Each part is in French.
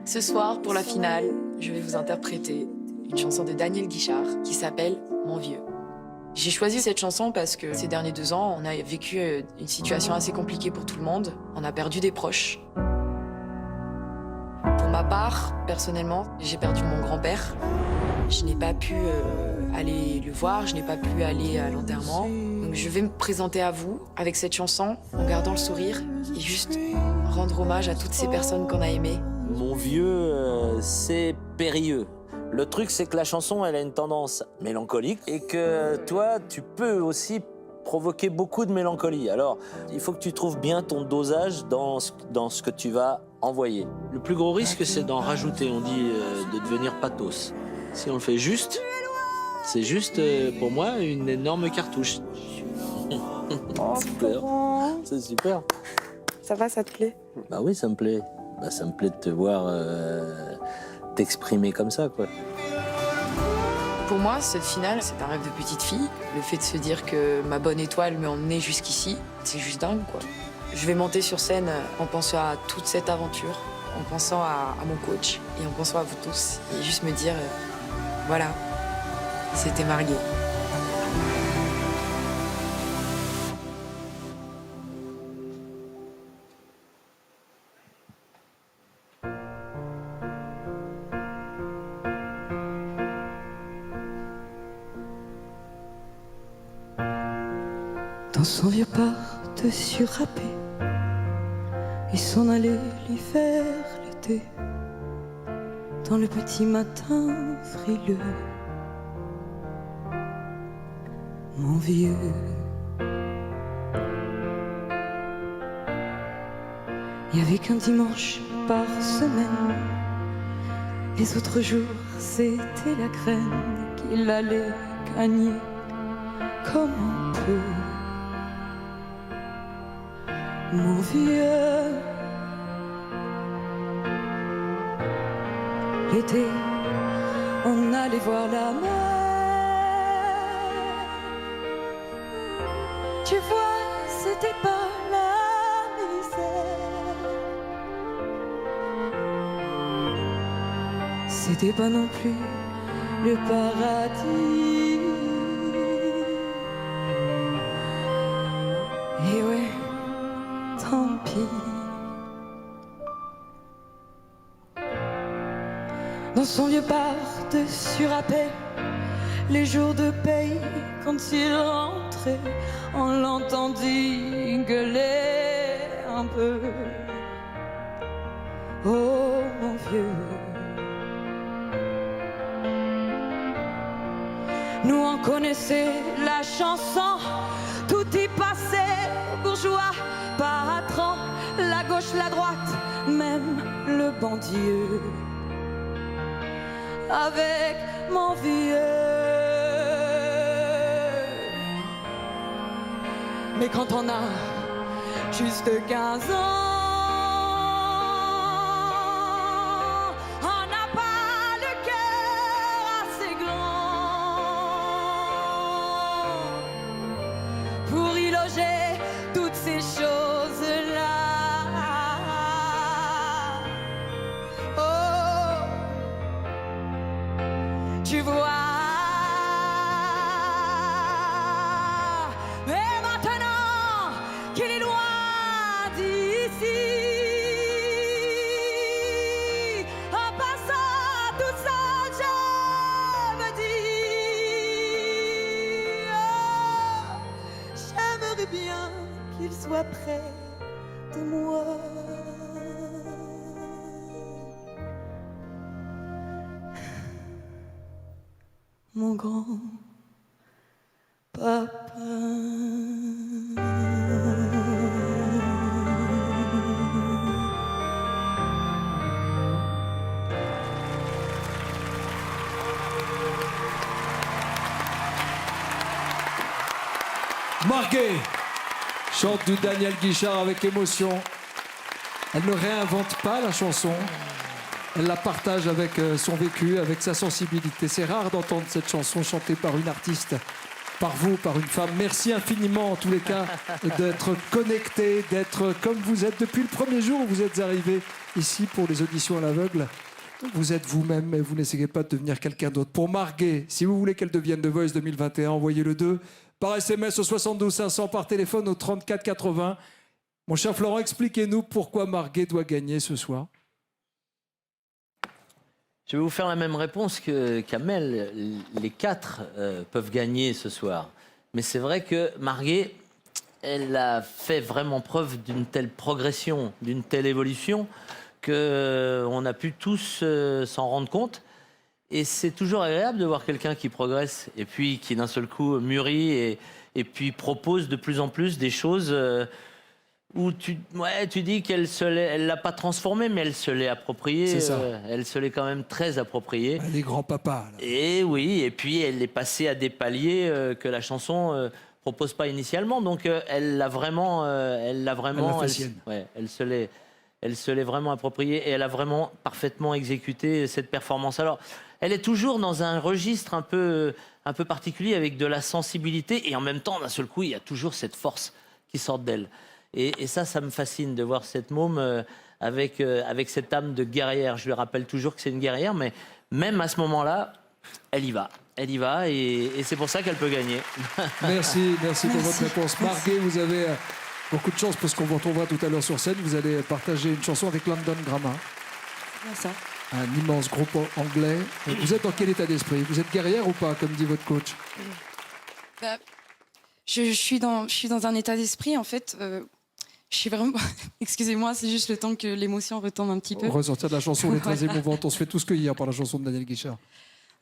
Ce soir, pour la finale, je vais vous interpréter une chanson de Daniel Guichard qui s'appelle « Mon vieux ». J'ai choisi cette chanson parce que ces derniers 2 ans, on a vécu une situation assez compliquée pour tout le monde. On a perdu des proches. Pour ma part, personnellement, j'ai perdu mon grand-père. Je n'ai pas pu aller le voir, je n'ai pas pu aller à l'enterrement. Donc je vais me présenter à vous avec cette chanson, en gardant le sourire et juste rendre hommage à toutes ces personnes qu'on a aimées. Mon vieux, c'est périlleux. Le truc, c'est que la chanson, elle a une tendance mélancolique et que toi, tu peux aussi provoquer beaucoup de mélancolie. Alors, il faut que tu trouves bien ton dosage dans ce que tu vas envoyer. Le plus gros risque, c'est d'en rajouter. On dit de devenir pathos. Si on le fait juste, c'est juste, pour moi, une énorme cartouche. Super. C'est super. Ça va, ça te plaît? Bah oui, ça me plaît. Bah, ça me plaît de te voir t'exprimer comme ça, quoi. Pour moi, cette finale, c'est un rêve de petite fille. Le fait de se dire que ma bonne étoile m'est emmenée jusqu'ici, c'est juste dingue, quoi. Je vais monter sur scène en pensant à toute cette aventure, en pensant à mon coach et en pensant à vous tous. Et juste me dire, voilà, c'était Marguerite. Dans son vieux par-dessus râpé, il s'en allait l'hiver, l'été, dans le petit matin frileux. Mon vieux, il n'y avait qu'un dimanche par semaine. Les autres jours, c'était la graine qu'il allait gagner comme on peut. Mon vieux, l'été, on allait voir la mer. Tu vois, c'était pas la misère. C'était pas non plus le paradis. Et ouais, tant pis. Dans son vieux par-dessus râpé, les jours de paye, quand il rentrait, on l'entendit gueuler un peu. Oh mon vieux, nous on connaissait la chanson, tout y passait, bourgeois, patron, la gauche, la droite, même le bon Dieu. Avec mon vieux, mais quand on a juste 15 ans, on n'a pas le cœur assez grand pour y loger toutes ces choses-là. Oh, tu vois, mais maintenant qu'il est loin d'ici, en passant tout seul, je me dis, oh, j'aimerais bien qu'il soit près de moi. Mon grand papa. Marguerite chante du Daniel Guichard avec émotion. Elle ne réinvente pas la chanson. Elle la partage avec son vécu, avec sa sensibilité. C'est rare d'entendre cette chanson chantée par une artiste par vous, par une femme. Merci infiniment, en tous les cas, d'être connecté, d'être comme vous êtes depuis le premier jour où vous êtes arrivé ici pour les auditions à l'aveugle. Vous êtes vous-même et vous n'essayez pas de devenir quelqu'un d'autre. Pour Marguet, si vous voulez qu'elle devienne The Voice 2021, envoyez le 2 par SMS au 72 500, par téléphone au 34 80. Mon cher Florent, expliquez-nous pourquoi Marguet doit gagner ce soir. Je vais vous faire la même réponse qu'Amel. Les 4 peuvent gagner ce soir. Mais c'est vrai que Marguet, elle a fait vraiment preuve d'une telle progression, d'une telle évolution, qu'on a pu tous s'en rendre compte. Et c'est toujours agréable de voir quelqu'un qui progresse et puis qui d'un seul coup mûrit et puis propose de plus en plus des choses où tu dis qu'elle elle l'a pas transformé, mais elle se l'est appropriée. C'est ça. Elle se l'est quand même très appropriée. Les grands-papas. Et oui, et puis elle est passée à des paliers que la chanson propose pas initialement. Donc elle l'a vraiment, elle se l'est vraiment appropriée et elle a vraiment parfaitement exécuté cette performance. Alors, elle est toujours dans un registre un peu particulier avec de la sensibilité et en même temps, d'un seul coup, il y a toujours cette force qui sort d'elle. Et ça me fascine de voir cette môme avec cette âme de guerrière. Je lui rappelle toujours que c'est une guerrière, mais même à ce moment-là, elle y va. Elle y va et c'est pour ça qu'elle peut gagner. Merci pour votre réponse. Marguet, vous avez beaucoup de chance parce qu'on vous retrouvera tout à l'heure sur scène. Vous allez partager une chanson avec London Grammar. C'est ça. Un immense groupe anglais. Vous êtes dans quel état d'esprit? Vous êtes guerrière ou pas, comme dit votre coach? Je suis dans un état d'esprit, en fait. Je suis vraiment. Excusez-moi, c'est juste le temps que l'émotion retombe un petit peu. Ressortir de la chanson, les très émouvantes. On se fait tout ce que hier par la chanson de Daniel Guichard.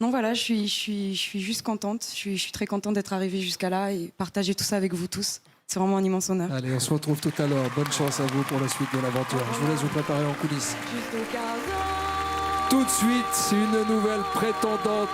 Non, voilà, je suis juste contente. Je suis très contente d'être arrivée jusqu'à là et partager tout ça avec vous tous. C'est vraiment un immense honneur. Allez, on se retrouve tout à l'heure. Bonne chance à vous pour la suite de l'aventure. Je vous laisse vous préparer en coulisses. Tout de suite, une nouvelle prétendante.